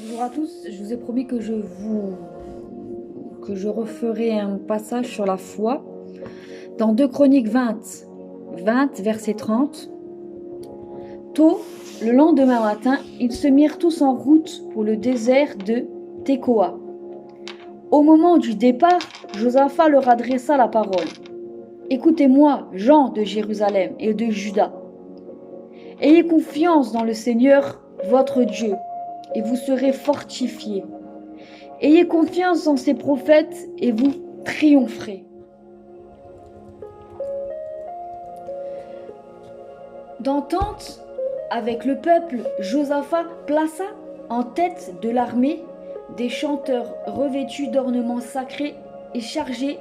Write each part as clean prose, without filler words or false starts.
Bonjour à tous, je vous ai promis que je referai un passage sur la foi. Dans 2 Chroniques 20 verset 30. Tôt, le lendemain matin, ils se mirent tous en route pour le désert de Tekoa. Au moment du départ, Josaphat leur adressa la parole. Écoutez-moi, gens de Jérusalem et de Juda. Ayez confiance dans le Seigneur, votre Dieu, et vous serez fortifiés. Ayez confiance en ses prophètes et vous triompherez. D'entente avec le peuple, Josaphat plaça en tête de l'armée des chanteurs revêtus d'ornements sacrés et chargés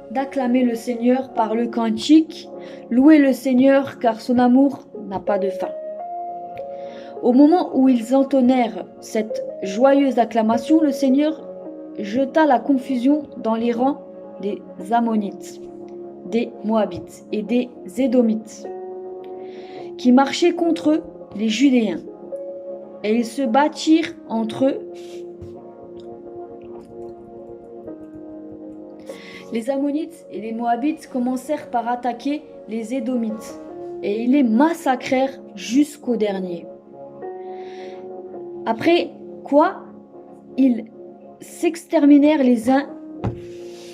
d'acclamer le Seigneur par le cantique « Louez le Seigneur car son amour n'a pas de fin ». Au moment où ils entonnèrent cette joyeuse acclamation, le Seigneur jeta la confusion dans les rangs des Ammonites, des Moabites et des Édomites, qui marchaient contre eux, les Judéens. Et ils se battirent entre eux. Les Ammonites et les Moabites commencèrent par attaquer les Édomites, et ils les massacrèrent jusqu'au dernier. Après quoi, ils s'exterminèrent les uns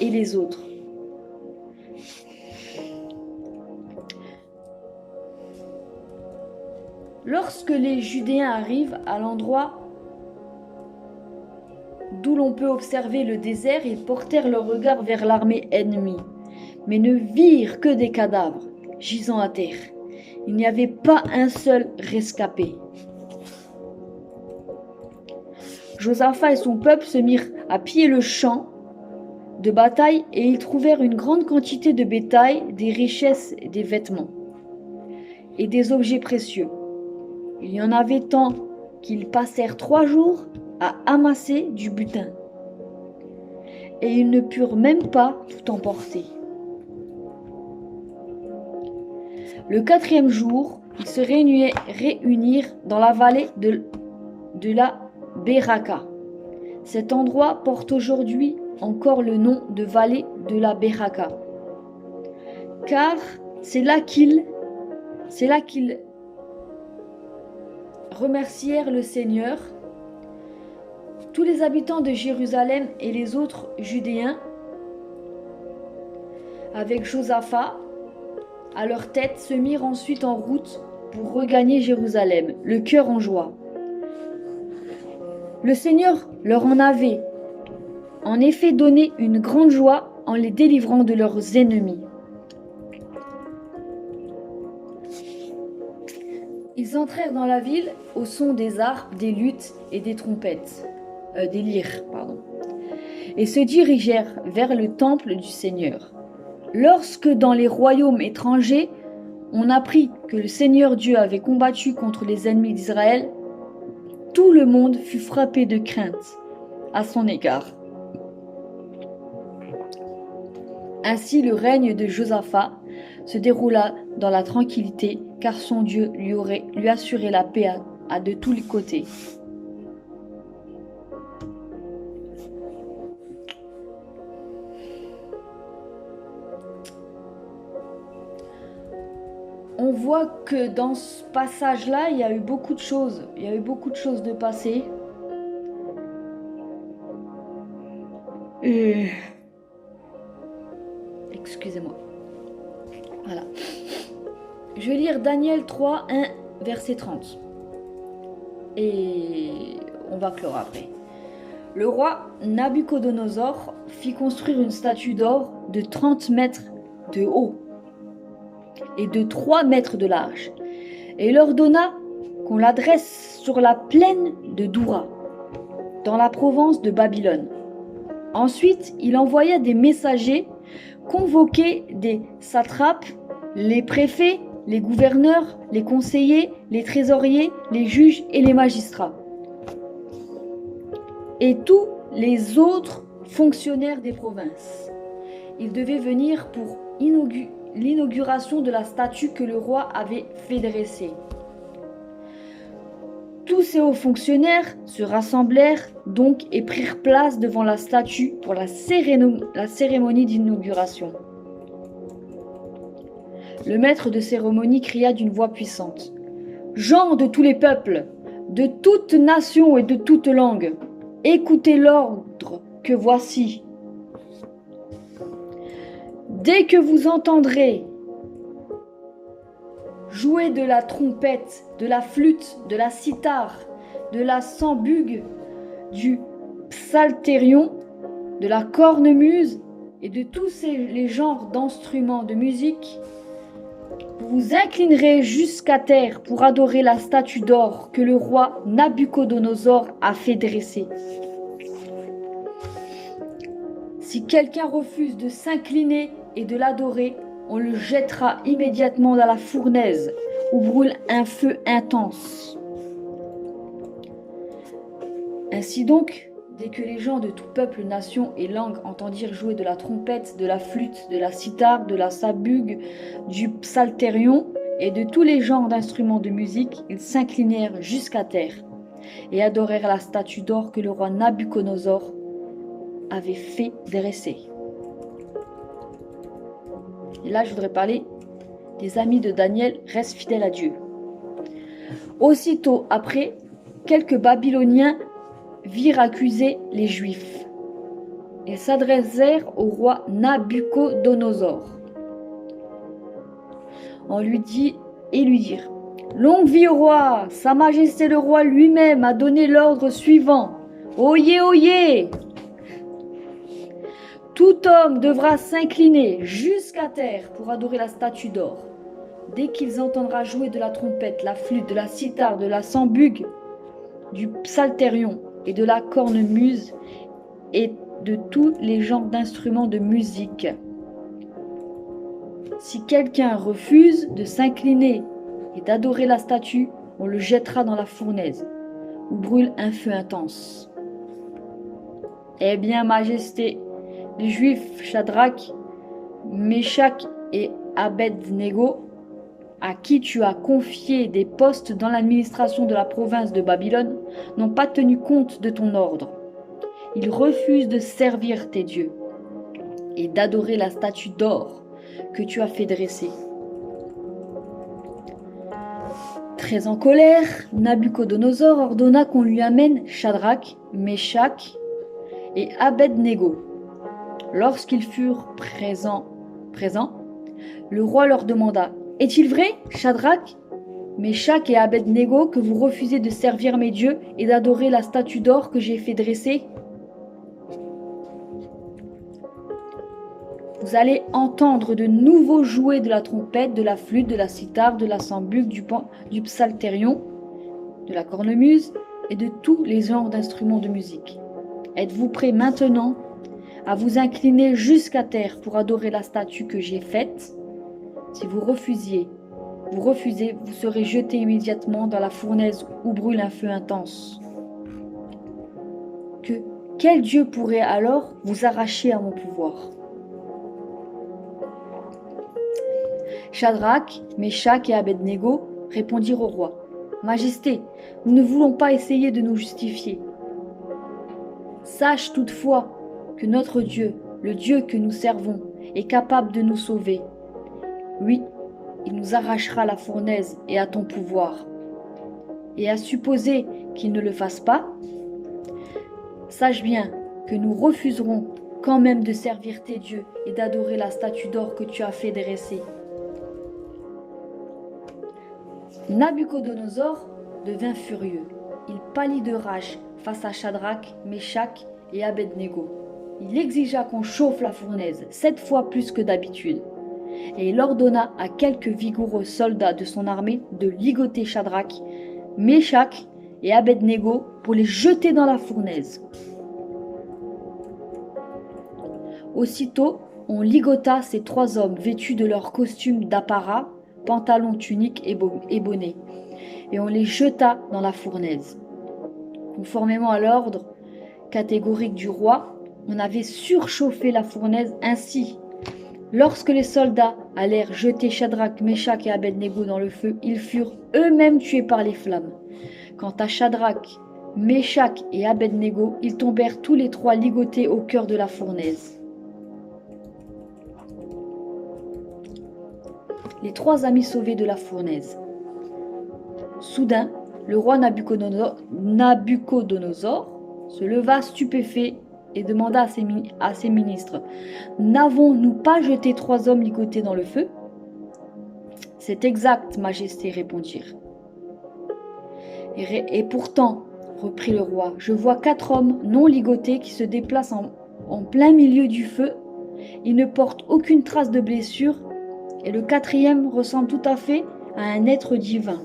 et les autres. Lorsque les Judéens arrivent à l'endroit d'où l'on peut observer le désert, ils portèrent leur regard vers l'armée ennemie, mais ne virent que des cadavres gisant à terre. Il n'y avait pas un seul rescapé. Josaphat et son peuple se mirent à piller le champ de bataille et ils trouvèrent une grande quantité de bétail, des richesses, des vêtements et des objets précieux. Il y en avait tant qu'ils passèrent 3 jours à amasser du butin. Et ils ne purent même pas tout emporter. Le 4e jour, ils se réunirent dans la vallée de la Béraka. Cet endroit porte aujourd'hui encore le nom de vallée de la Béraka. Car c'est là qu'ils remercièrent le Seigneur. Tous les habitants de Jérusalem et les autres Judéens, avec Josaphat à leur tête, se mirent ensuite en route pour regagner Jérusalem, le cœur en joie. Le Seigneur leur en avait en effet donné une grande joie en les délivrant de leurs ennemis. Ils entrèrent dans la ville au son des harpes, des luttes et des trompettes. Des lyres, et se dirigèrent vers le temple du Seigneur. Lorsque dans les royaumes étrangers, on apprit que le Seigneur Dieu avait combattu contre les ennemis d'Israël, tout le monde fut frappé de crainte à son égard. Ainsi le règne de Josaphat se déroula dans la tranquillité, car son Dieu lui assurait la paix à de tous les côtés. On voit que dans ce passage-là, il y a eu beaucoup de choses. Il y a eu beaucoup de choses de passé. Excusez-moi. Voilà. Je vais lire Daniel 3, 1, verset 30. Et on va clore après. Le roi Nabuchodonosor fit construire une statue d'or de 30 mètres de haut et de 3 mètres de large, et leur donna qu'on l'adresse sur la plaine de Doura, dans la province de Babylone. Ensuite, il envoya des messagers convoquer des satrapes, les préfets, les gouverneurs, les conseillers, les trésoriers, les juges et les magistrats, et tous les autres fonctionnaires des provinces. Ils devaient venir pour l'inauguration de la statue que le roi avait fait dresser. Tous ces hauts fonctionnaires se rassemblèrent donc et prirent place devant la statue pour la cérémonie d'inauguration. Le maître de cérémonie cria d'une voix puissante: « Gens de tous les peuples, de toutes nations et de toutes langues, écoutez l'ordre que voici. Dès que vous entendrez jouer de la trompette, de la flûte, de la cithare, de la sambugue, du psalterion, de la cornemuse et de tous les genres d'instruments de musique, vous vous inclinerez jusqu'à terre pour adorer la statue d'or que le roi Nabuchodonosor a fait dresser. Si quelqu'un refuse de s'incliner et de l'adorer, on le jettera immédiatement dans la fournaise où brûle un feu intense. » Ainsi donc, dès que les gens de tout peuple, nation et langue entendirent jouer de la trompette, de la flûte, de la cithare, de la sambugue, du psalterion et de tous les genres d'instruments de musique, ils s'inclinèrent jusqu'à terre et adorèrent la statue d'or que le roi Nabuchodonosor avait fait dresser. Et là, je voudrais parler des amis de Daniel restent fidèles à Dieu. Aussitôt après, quelques Babyloniens virent accuser les Juifs. Ils s'adressèrent au roi Nabuchodonosor. On lui dirent: « Longue vie au roi! Sa Majesté le roi lui-même a donné l'ordre suivant. Oyez, oyez! Tout homme devra s'incliner jusqu'à terre pour adorer la statue d'or. Dès qu'il entendra jouer de la trompette, la flûte, de la cithare, de la sambugue, du psalterion et de la cornemuse et de tous les genres d'instruments de musique. Si quelqu'un refuse de s'incliner et d'adorer la statue, on le jettera dans la fournaise où brûle un feu intense. Eh bien, Majesté, les Juifs Shadrach, Meshach et Abednego, à qui tu as confié des postes dans l'administration de la province de Babylone, n'ont pas tenu compte de ton ordre. Ils refusent de servir tes dieux et d'adorer la statue d'or que tu as fait dresser. » Très en colère, Nabuchodonosor ordonna qu'on lui amène Shadrach, Meshach et Abednego. Lorsqu'ils furent présents, le roi leur demanda: « Est-il vrai, Shadrach, Meshach et Abednego, que vous refusez de servir mes dieux et d'adorer la statue d'or que j'ai fait dresser ? Vous allez entendre de nouveau jouer de la trompette, de la flûte, de la cithare, de la sambugue, du psalterion, de la cornemuse et de tous les genres d'instruments de musique. Êtes-vous prêts maintenant à vous incliner jusqu'à terre pour adorer la statue que j'ai faite ? Si vous refusez, vous serez jeté immédiatement dans la fournaise où brûle un feu intense. Quel Dieu pourrait alors vous arracher à mon pouvoir ? » Shadrach, Meshach et Abednego répondirent au roi: « Majesté, nous ne voulons pas essayer de nous justifier. Sache toutefois que notre Dieu, le Dieu que nous servons, est capable de nous sauver. Oui, il nous arrachera à la fournaise et à ton pouvoir. Et à supposer qu'il ne le fasse pas, sache bien que nous refuserons quand même de servir tes dieux et d'adorer la statue d'or que tu as fait dresser. » Nabuchodonosor devint furieux. Il pâlit de rage face à Shadrach, Meshach et Abednego. Il exigea qu'on chauffe la fournaise 7 fois plus que d'habitude. Et il ordonna à quelques vigoureux soldats de son armée de ligoter Shadrach, Meshach et Abednego pour les jeter dans la fournaise. Aussitôt, on ligota ces 3 hommes vêtus de leurs costumes d'apparat, pantalons, tuniques et bonnets, et on les jeta dans la fournaise. Conformément à l'ordre catégorique du roi, on avait surchauffé la fournaise ainsi. Lorsque les soldats allèrent jeter Shadrach, Meshach et Abednego dans le feu, ils furent eux-mêmes tués par les flammes. Quant à Shadrach, Meshach et Abednego, ils tombèrent tous les trois ligotés au cœur de la fournaise. Les trois amis sauvés de la fournaise. Soudain, le roi Nabucodonosor se leva stupéfait et demanda à ses ministres, « N'avons-nous pas jeté 3 hommes ligotés dans le feu ?» « C'est exact, Majesté, répondirent. Et pourtant, reprit le roi, je vois 4 hommes non ligotés qui se déplacent en plein milieu du feu. Ils ne portent aucune trace de blessure et le 4e ressemble tout à fait à un être divin.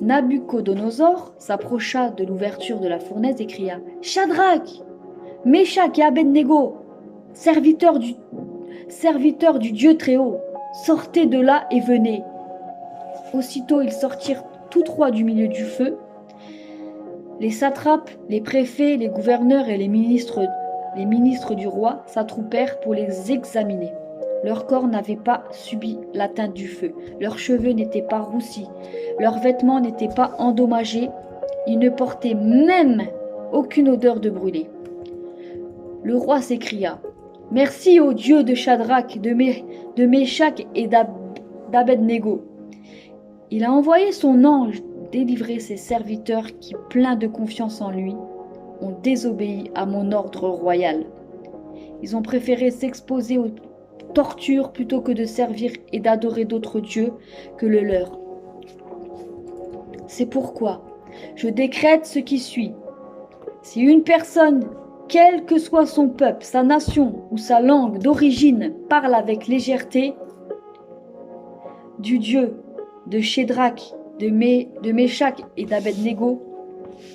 Nabucodonosor s'approcha de l'ouverture de la fournaise et cria « Shadrach, Meshach et Abednego, serviteurs du Dieu Très-Haut, sortez de là et venez. » Aussitôt ils sortirent tous trois du milieu du feu. Les satrapes, les préfets, les gouverneurs et les ministres du roi s'attroupèrent pour les examiner. Leur corps n'avait pas subi l'atteinte du feu, leurs cheveux n'étaient pas roussis, leurs vêtements n'étaient pas endommagés, ils ne portaient même aucune odeur de brûlé. Le roi s'écria « Merci au Dieu de Shadrach, de Meshach et d'Abednego. » Il a envoyé son ange délivrer ses serviteurs qui, pleins de confiance en lui, ont désobéi à mon ordre royal. Ils ont préféré s'exposer aux tortures plutôt que de servir et d'adorer d'autres dieux que le leur. C'est pourquoi je décrète ce qui suit. Si une personne, quel que soit son peuple, sa nation ou sa langue d'origine, parle avec légèreté du Dieu de Shadrach, de Meshach et d'Abednego,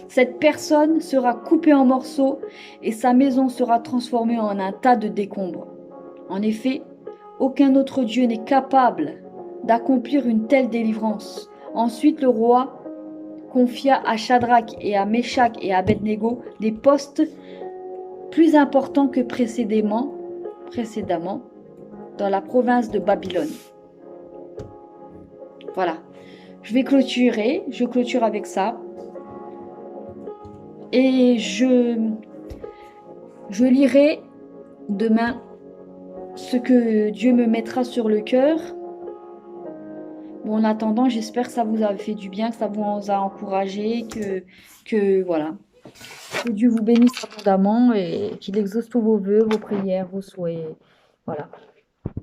cette personne sera coupée en morceaux et sa maison sera transformée en un tas de décombres. En effet, aucun autre Dieu n'est capable d'accomplir une telle délivrance. Ensuite, le roi confia à Shadrach et à Meshach et à Abednego des postes plus importants que précédemment dans la province de Babylone. Voilà. Je clôture avec ça. Et je lirai demain ce que Dieu me mettra sur le cœur. Bon, en attendant, j'espère que ça vous a fait du bien, que ça vous a encouragé, que voilà. Que Dieu vous bénisse abondamment et qu'il exauce tous vos vœux, vos prières, vos souhaits. Voilà.